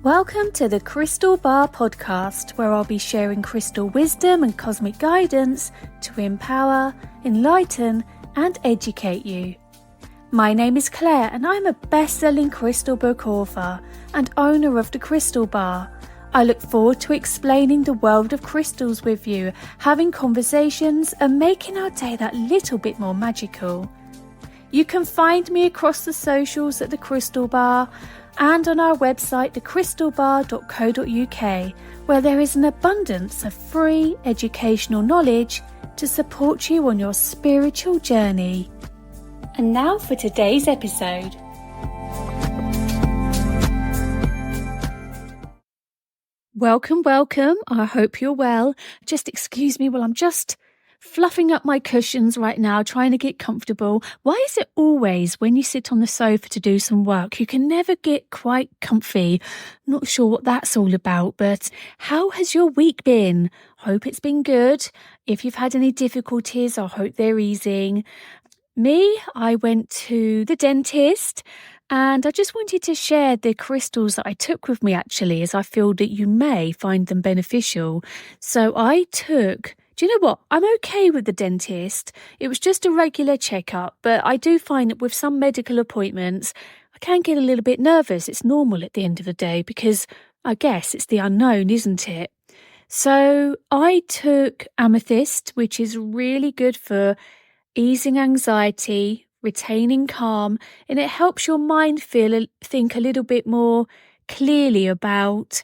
Welcome to the Crystal Bar podcast, where I'll be sharing crystal wisdom and cosmic guidance to empower, enlighten, and educate you. My name is Claire, and I'm a best-selling crystal book author and owner of the Crystal Bar. I look forward to explaining the world of crystals with you, having conversations, and making our day that little bit more magical. You can find me across the socials at the Crystal Bar and on our website thecrystalbar.co.uk, where there is an abundance of free educational knowledge to support you on your spiritual journey. And now for today's episode. Welcome. I hope you're well. Just excuse me while I'm just fluffing up my cushions right now, trying to get comfortable. Why is it always when you sit on the sofa to do some work, you can never get quite comfy? Not sure what that's all about, but how has your week been? Hope it's been good. If you've had any difficulties, I hope they're easing. I went to the dentist, and I just wanted to share the crystals that I took with me, actually, as I feel that you may find them beneficial. So do you know what? I'm okay with the dentist. It was just a regular checkup, but I do find that with some medical appointments, I can get a little bit nervous. It's normal at the end of the day because I guess it's the unknown, isn't it? So I took amethyst, which is really good for easing anxiety, retaining calm, and it helps your mind think a little bit more clearly about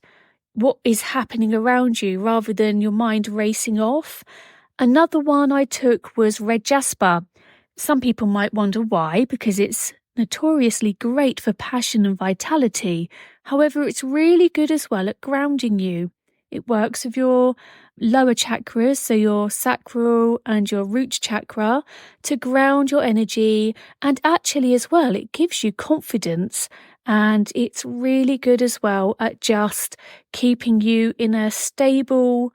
what is happening around you rather than your mind racing off. Another one I took was red jasper. Some people might wonder why, because it's notoriously great for passion and vitality. However, it's really good as well at grounding you. It works with your lower chakras, so your sacral and your root chakra, to ground your energy. And actually as well, it gives you confidence. And it's really good as well at just keeping you in a stable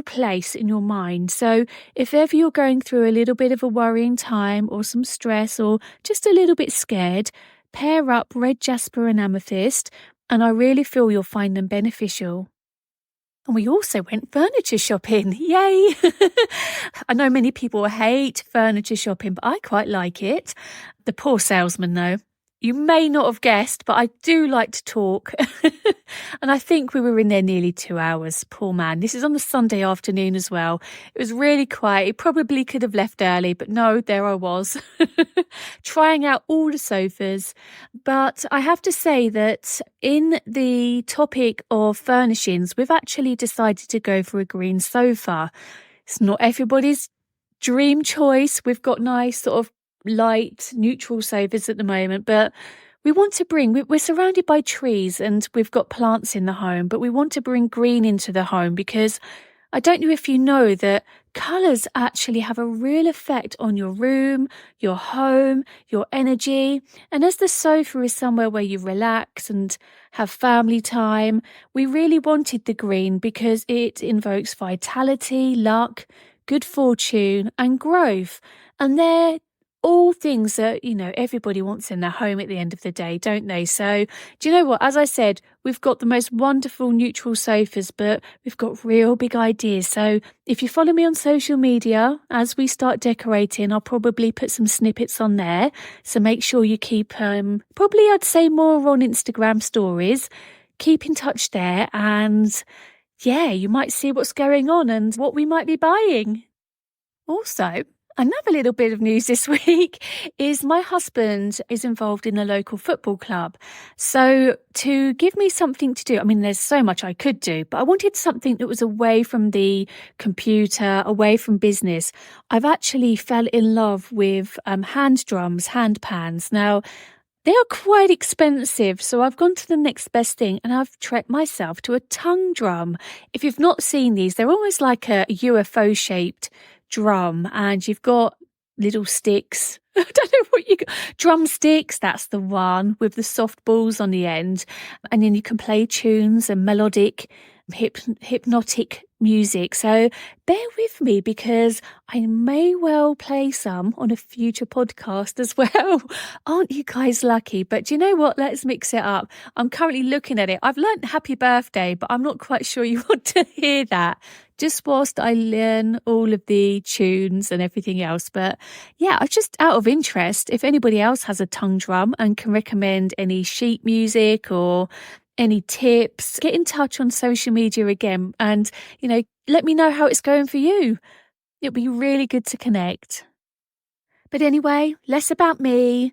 place in your mind. So if ever you're going through a little bit of a worrying time or some stress or just a little bit scared, pair up red jasper and amethyst, and I really feel you'll find them beneficial. And we also went furniture shopping. Yay! I know many people hate furniture shopping, but I quite like it. The poor salesman, though. You may not have guessed, but I do like to talk. And I think we were in there nearly 2 hours. Poor man. This is on a Sunday afternoon as well. It was really quiet. He probably could have left early, but no, there I was, trying out all the sofas. But I have to say that in the topic of furnishings, we've actually decided to go for a green sofa. It's not everybody's dream choice. We've got nice sort of light neutral sofas at the moment, but we want to we're surrounded by trees and we've got plants in the home, but we want to bring green into the home because I don't know if you know that colours actually have a real effect on your room, your home, your energy. And as the sofa is somewhere where you relax and have family time, we really wanted the green because it invokes vitality, luck, good fortune and growth. And they're all things that, everybody wants in their home at the end of the day, don't they? So do you know what? As I said, we've got the most wonderful neutral sofas, but we've got real big ideas. So if you follow me on social media, as we start decorating, I'll probably put some snippets on there. So make sure you keep, probably I'd say more on Instagram stories. Keep in touch there and you might see what's going on and what we might be buying. Also, another little bit of news this week is my husband is involved in a local football club. So to give me something to do, there's so much I could do, but I wanted something that was away from the computer, away from business. I've actually fell in love with hand drums, hand pans. Now, they are quite expensive, so I've gone to the next best thing and I've treated myself to a tongue drum. If you've not seen these, they're almost like a UFO-shaped drum, and you've got little sticks. I don't know what you got. Drumsticks, that's the one, with the soft balls on the end. And then you can play tunes and melodic, hypnotic music. So bear with me because I may well play some on a future podcast as well. Aren't you guys lucky? But do you know what? Let's mix it up. I'm currently looking at it. I've learnt happy birthday, but I'm not quite sure you want to hear that just whilst I learn all of the tunes and everything else. But yeah, I just out of interest, if anybody else has a tongue drum and can recommend any sheet music or any tips, get in touch on social media again and, let me know how it's going for you. It'll be really good to connect. But anyway, less about me,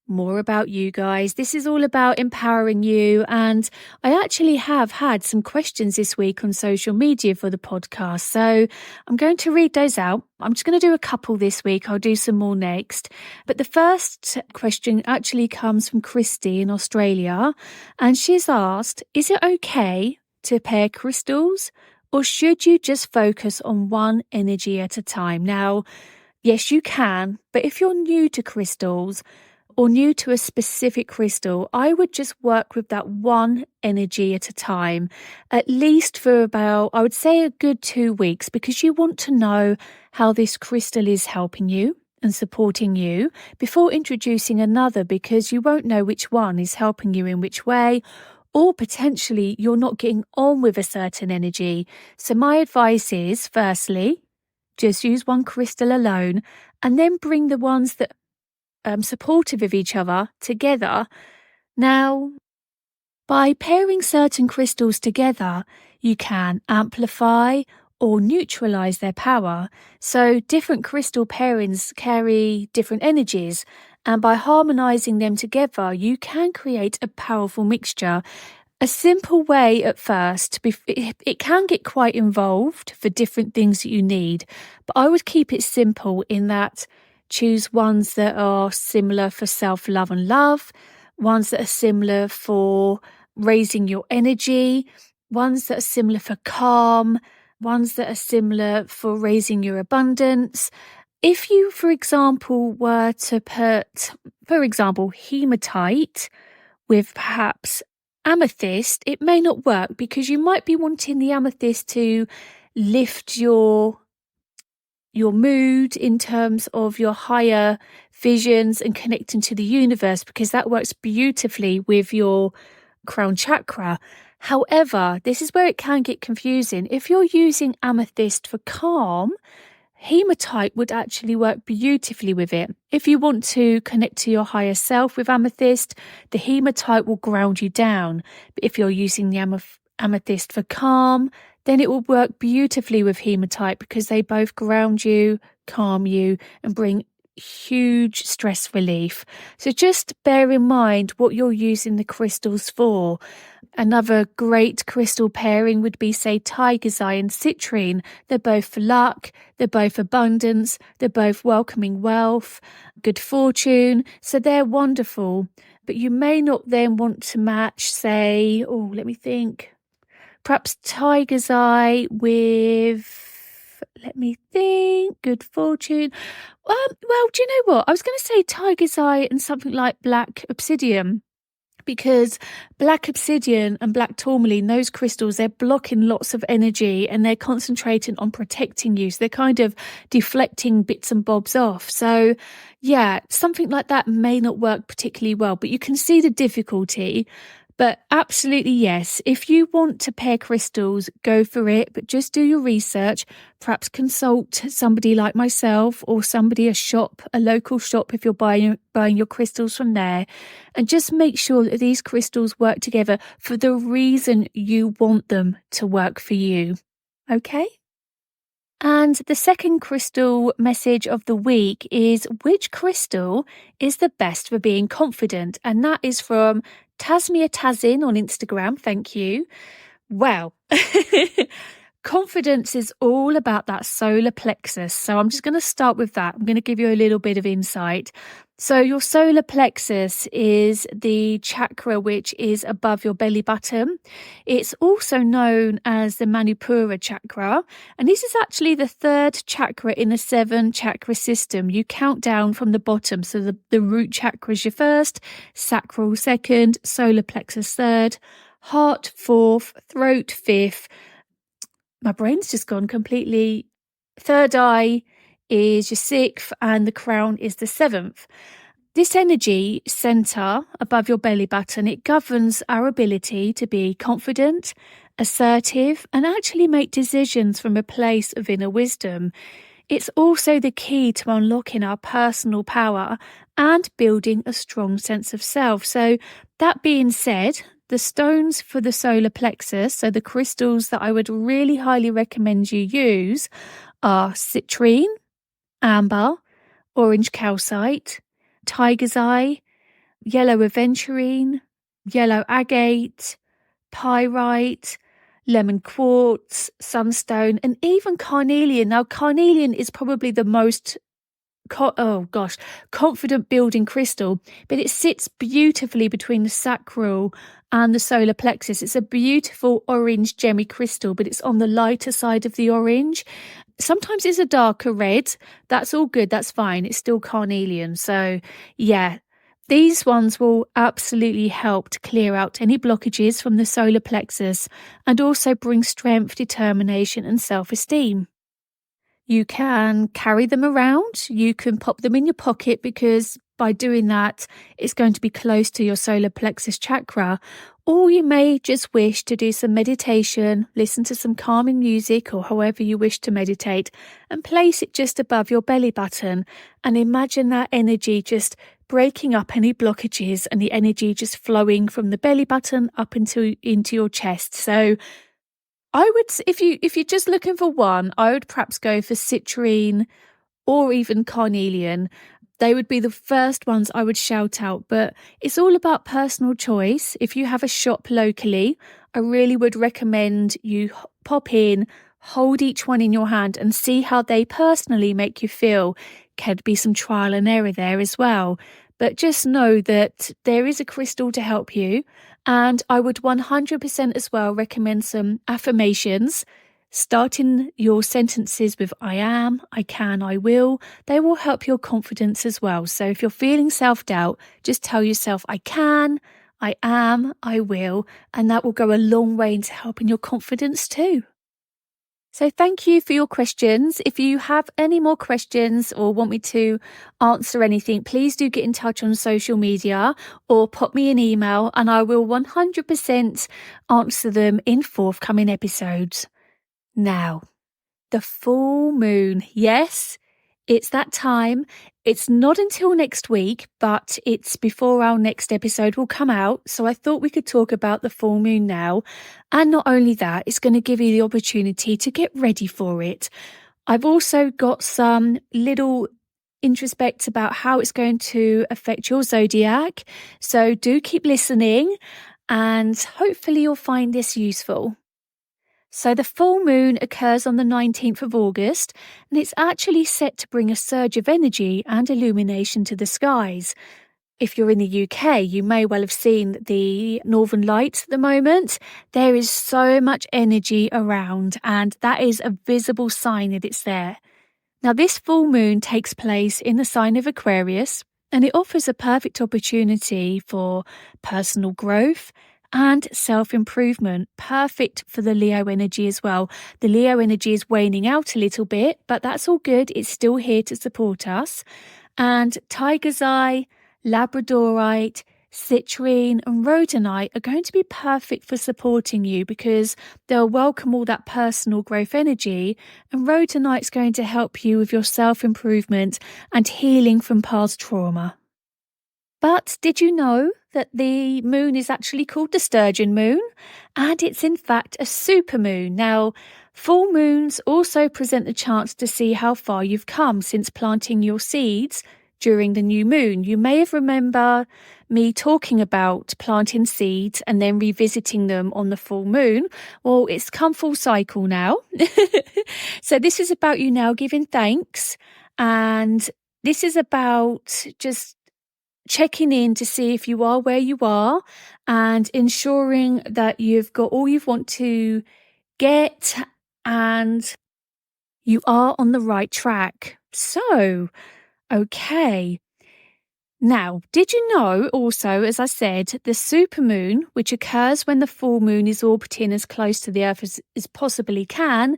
more about you guys. This is all about empowering you. And I actually have had some questions this week on social media for the podcast. So I'm going to read those out. I'm just going to do a couple this week. I'll do some more next. But the first question actually comes from Christy in Australia. And she's asked, is it okay to pair crystals or should you just focus on one energy at a time? Now, yes, you can. But if you're new to crystals, or new to a specific crystal, I would just work with that one energy at a time, at least for about, I would say, a good 2 weeks, because you want to know how this crystal is helping you and supporting you before introducing another, because you won't know which one is helping you in which way, or potentially you're not getting on with a certain energy. So my advice is, firstly, just use one crystal alone and then bring the ones that supportive of each other together. Now, by pairing certain crystals together, you can amplify or neutralize their power. So different crystal pairings carry different energies, and by harmonizing them together, you can create a powerful mixture. A simple way at first, it can get quite involved for different things that you need, but I would keep it simple in that choose ones that are similar for self-love and love, ones that are similar for raising your energy, ones that are similar for calm, ones that are similar for raising your abundance. If you, for example, were to put, for example, hematite with perhaps amethyst, it may not work because you might be wanting the amethyst to lift your mood in terms of your higher visions and connecting to the universe, because that works beautifully with your crown chakra. However, this is where it can get confusing. If you're using amethyst for calm, hematite would actually work beautifully with it. If you want to connect to your higher self with amethyst, the hematite will ground you down. But if you're using the amethyst for calm, then it will work beautifully with hematite because they both ground you, calm you, and bring huge stress relief. So just bear in mind what you're using the crystals for. Another great crystal pairing would be, say, tiger's eye and citrine. They're both for luck, they're both abundance, they're both welcoming wealth, good fortune. So they're wonderful. But you may not then want to match, say, let me think, perhaps tiger's eye with, let me think, good fortune. Well, do you know what? I was going to say tiger's eye and something like black obsidian, because black obsidian and black tourmaline, those crystals, they're blocking lots of energy and they're concentrating on protecting you. So they're kind of deflecting bits and bobs off. So yeah, something like that may not work particularly well, but you can see the difficulty. But absolutely, yes, if you want to pair crystals, go for it, but just do your research. Perhaps consult somebody like myself or somebody, a local shop if you're buying your crystals from there. And just make sure that these crystals work together for the reason you want them to work for you. Okay? And the second crystal message of the week is, which crystal is the best for being confident? And that is from Tasmia Tazin on Instagram. Thank you. Well, confidence is all about that solar plexus. So I'm just going to start with that. I'm going to give you a little bit of insight. So your solar plexus is the chakra which is above your belly button. It's also known as the Manipura chakra. And this is actually the third chakra in the 7 chakra system. You count down from the bottom. So the root chakra is your first, sacral second, solar plexus third, heart fourth, throat fifth, my brain's just gone completely. Third eye is your 6th, and the crown is the 7th. This energy center above your belly button, it governs our ability to be confident, assertive, and actually make decisions from a place of inner wisdom. It's also the key to unlocking our personal power and building a strong sense of self. So, that being said, the stones for the solar plexus, so the crystals that I would really highly recommend you use, are citrine, amber, orange calcite, tiger's eye, yellow aventurine, yellow agate, pyrite, lemon quartz, sunstone, and even carnelian. Now, carnelian is probably the most confident building crystal, but it sits beautifully between the sacral and the solar plexus. It's a beautiful orange gemmy crystal, but it's on the lighter side of the orange. Sometimes it's a darker red. That's all good. That's fine. It's still carnelian. So yeah, these ones will absolutely help to clear out any blockages from the solar plexus and also bring strength, determination, and self-esteem. You can carry them around. You can pop them in your pocket, because by doing that, it's going to be close to your solar plexus chakra. Or you may just wish to do some meditation, listen to some calming music or however you wish to meditate, and place it just above your belly button, and imagine that energy just breaking up any blockages and the energy just flowing from the belly button up into your chest. So I would, if you're just looking for one, I would perhaps go for citrine or even carnelian. They would be the first ones I would shout out, but it's all about personal choice. If you have a shop locally, I really would recommend you pop in, hold each one in your hand and see how they personally make you feel. Could be some trial and error there as well. But just know that there is a crystal to help you. And I would 100% as well recommend some affirmations. Starting your sentences with I am, I can, I will. They will help your confidence as well. So if you're feeling self-doubt, just tell yourself I can, I am, I will. And that will go a long way into helping your confidence too. So thank you for your questions. If you have any more questions or want me to answer anything, please do get in touch on social media or pop me an email, and I will 100% answer them in forthcoming episodes. Now, the full moon. Yes, it's that time. It's not until next week, but it's before our next episode will come out. So I thought we could talk about the full moon now. And not only that, it's going to give you the opportunity to get ready for it. I've also got some little introspects about how it's going to affect your zodiac. So do keep listening, and hopefully you'll find this useful. So the full moon occurs on the 19th of August, and it's actually set to bring a surge of energy and illumination to the skies. If you're in the UK, you may well have seen the Northern Lights at the moment. There is so much energy around, and that is a visible sign that it's there. Now, this full moon takes place in the sign of Aquarius, and it offers a perfect opportunity for personal growth and self-improvement, perfect for the Leo energy as well. The Leo energy is waning out a little bit, but that's all good. It's still here to support us. And tiger's eye, labradorite, citrine and rhodonite are going to be perfect for supporting you, because they'll welcome all that personal growth energy, and rhodonite's going to help you with your self-improvement and healing from past trauma. But did you know that the moon is actually called the sturgeon moon? And it's in fact a supermoon. Now, full moons also present the chance to see how far you've come since planting your seeds during the new moon. You may have remember me talking about planting seeds and then revisiting them on the full moon. Well, it's come full cycle now. So this is about you now giving thanks. And this is about just checking in to see if you are where you are and ensuring that you've got all you want to get and you are on the right track. So, okay. Now, did you know also, as I said, the supermoon, which occurs when the full moon is orbiting as close to the Earth as possibly can,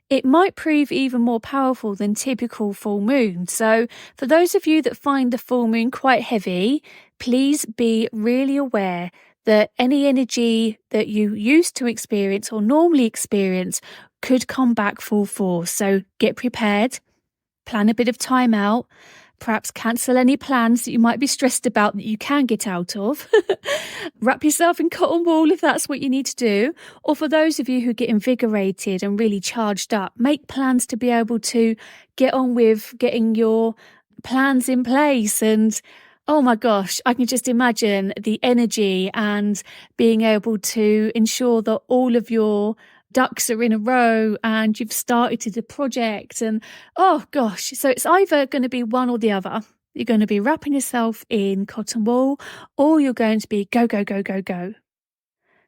it might prove even more powerful than typical full moon. So for those of you that find the full moon quite heavy, please be really aware that any energy that you used to experience or normally experience could come back full force. So get prepared, plan a bit of time out. Perhaps cancel any plans that you might be stressed about that you can get out of. Wrap yourself in cotton wool if that's what you need to do. Or for those of you who get invigorated and really charged up, make plans to be able to get on with getting your plans in place. And oh my gosh, I can just imagine the energy and being able to ensure that all of your ducks are in a row and you've started a project. And oh gosh, so it's either going to be one or the other. You're going to be wrapping yourself in cotton wool, or you're going to be go, go, go, go, go.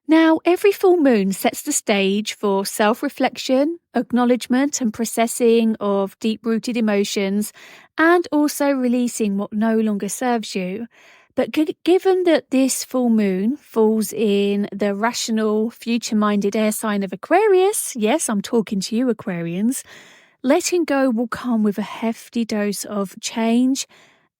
Now, every full moon sets the stage for self-reflection, acknowledgement and processing of deep-rooted emotions, and also releasing what no longer serves you. But given that this full moon falls in the rational, future-minded air sign of Aquarius, yes, I'm talking to you, Aquarians, letting go will come with a hefty dose of change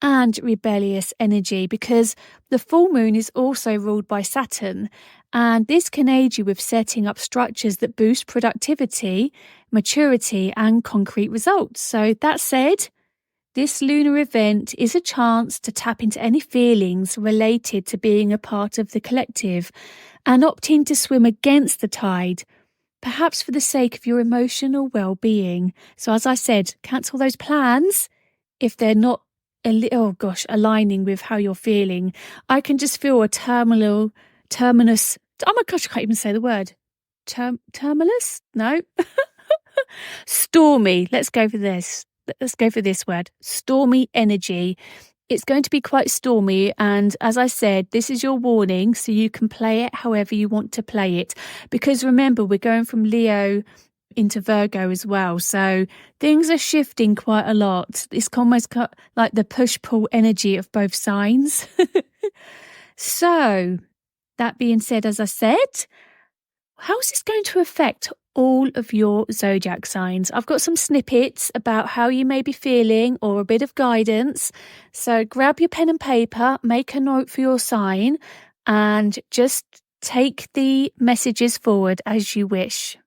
and rebellious energy, because the full moon is also ruled by Saturn, and this can aid you with setting up structures that boost productivity, maturity, and concrete results. So that said, this lunar event is a chance to tap into any feelings related to being a part of the collective and opting to swim against the tide, perhaps for the sake of your emotional well-being. So as I said, cancel those plans if they're not aligning with how you're feeling. I can just feel a terminus. Oh my gosh, I can't even say the word. Terminus? No. Stormy. Let's go for this. Let's go for this word. Stormy energy. It's going to be quite stormy. And as I said, this is your warning, so you can play it however you want to play it. Because remember, we're going from Leo into Virgo as well. So things are shifting quite a lot. It's almost like the push-pull energy of both signs. So that being said, as I said, how is this going to affect all of your zodiac signs? I've got some snippets about how you may be feeling or a bit of guidance. So grab your pen and paper, make a note for your sign, and just take the messages forward as you wish.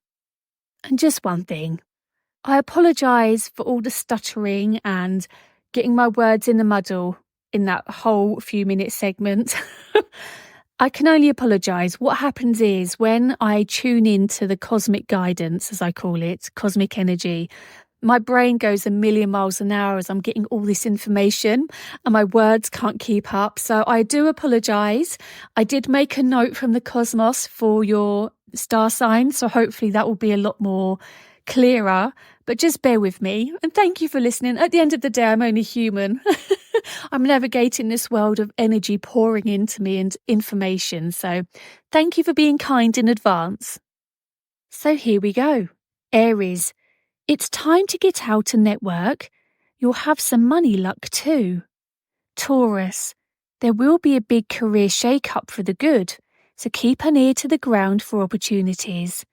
And just one thing, I apologise for all the stuttering and getting my words in the muddle in that whole few minute segment. I can only apologise. What happens is when I tune into the cosmic guidance, as I call it, cosmic energy, my brain goes a million miles an hour as I'm getting all this information and my words can't keep up. So I do apologise. I did make a note from the cosmos for your star sign, so hopefully that will be a lot more clearer. But just bear with me and thank you for listening. At the end of the day, I'm only human. I'm navigating this world of energy pouring into me and information. So thank you for being kind in advance. So here we go. Aries, it's time to get out and network. You'll have some money luck too. Taurus, there will be a big career shake-up for the good, so keep an ear to the ground for opportunities.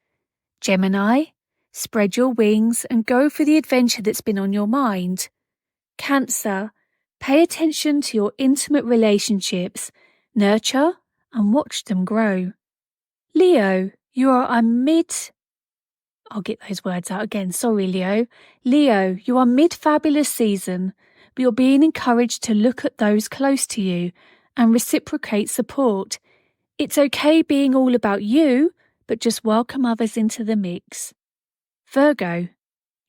Gemini, spread your wings and go for the adventure that's been on your mind. Cancer, pay attention to your intimate relationships, nurture and watch them grow. Leo, you are I'll get those words out again. Sorry, Leo. Leo, you are mid-fabulous season, but you're being encouraged to look at those close to you and reciprocate support. It's okay being all about you, but just welcome others into the mix. Virgo,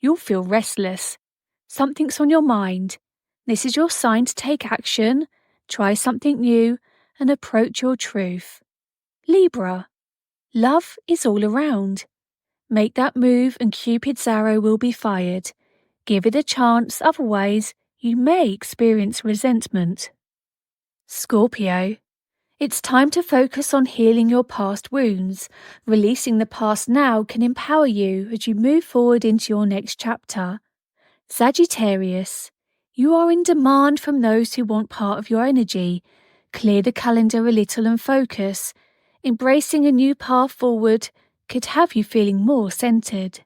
you'll feel restless. Something's on your mind. This is your sign to take action, try something new, and approach your truth. Libra, love is all around. Make that move and Cupid's arrow will be fired. Give it a chance, otherwise you may experience resentment. Scorpio, it's time to focus on healing your past wounds. Releasing the past now can empower you as you move forward into your next chapter. Sagittarius, You are in demand from those who want part of your energy. Clear the calendar a little and focus. Embracing a new path forward could have you feeling more centered.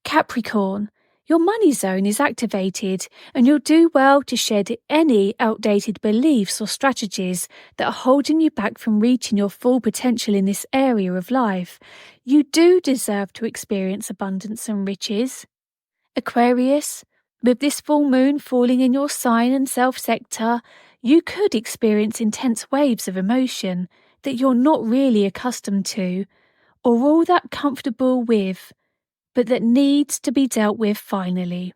Capricorn, your money zone is activated and you'll do well to shed any outdated beliefs or strategies that are holding you back from reaching your full potential in this area of life. You do deserve to experience abundance and riches. Aquarius, with this full moon falling in your sign and self-sector, you could experience intense waves of emotion that you're not really accustomed to or all that comfortable with, but that needs to be dealt with finally.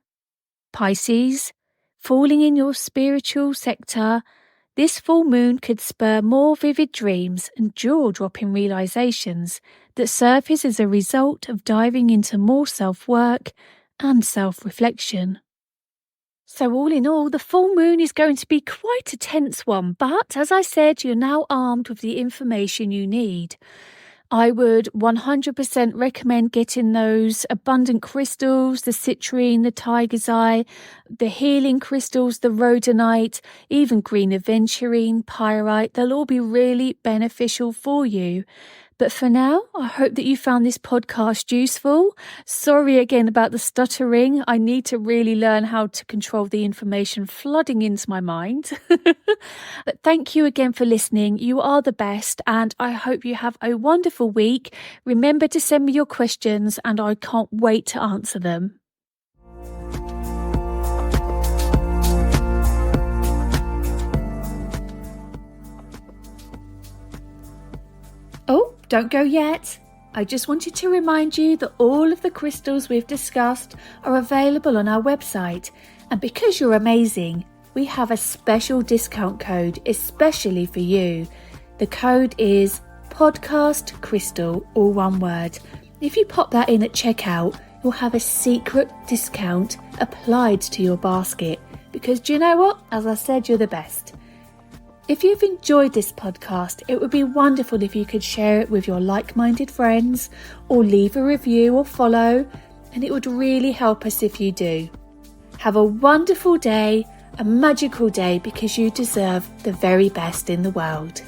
Pisces, falling in your spiritual sector, this full moon could spur more vivid dreams and jaw-dropping realizations that surface as a result of diving into more self-work and self-reflection. So all in all, the full moon is going to be quite a tense one, but as I said, you're now armed with the information you need. I would 100% recommend getting those abundant crystals, the citrine, the tiger's eye, the healing crystals, the rhodonite, even green aventurine, pyrite. They'll all be really beneficial for you. But for now, I hope that you found this podcast useful. Sorry again about the stuttering. I need to really learn how to control the information flooding into my mind. But thank you again for listening. You are the best, and I hope you have a wonderful week. Remember to send me your questions, and I can't wait to answer them. Oh, don't go yet. I just wanted to remind you that all of the crystals we've discussed are available on our website. And because you're amazing, we have a special discount code especially for you. The code is podcastcrystal, all one word. If you pop that in at checkout, you'll have a secret discount applied to your basket. Because do you know what? As I said, you're the best. If you've enjoyed this podcast, it would be wonderful if you could share it with your like-minded friends or leave a review or follow, and it would really help us if you do. Have a wonderful day, a magical day, because you deserve the very best in the world.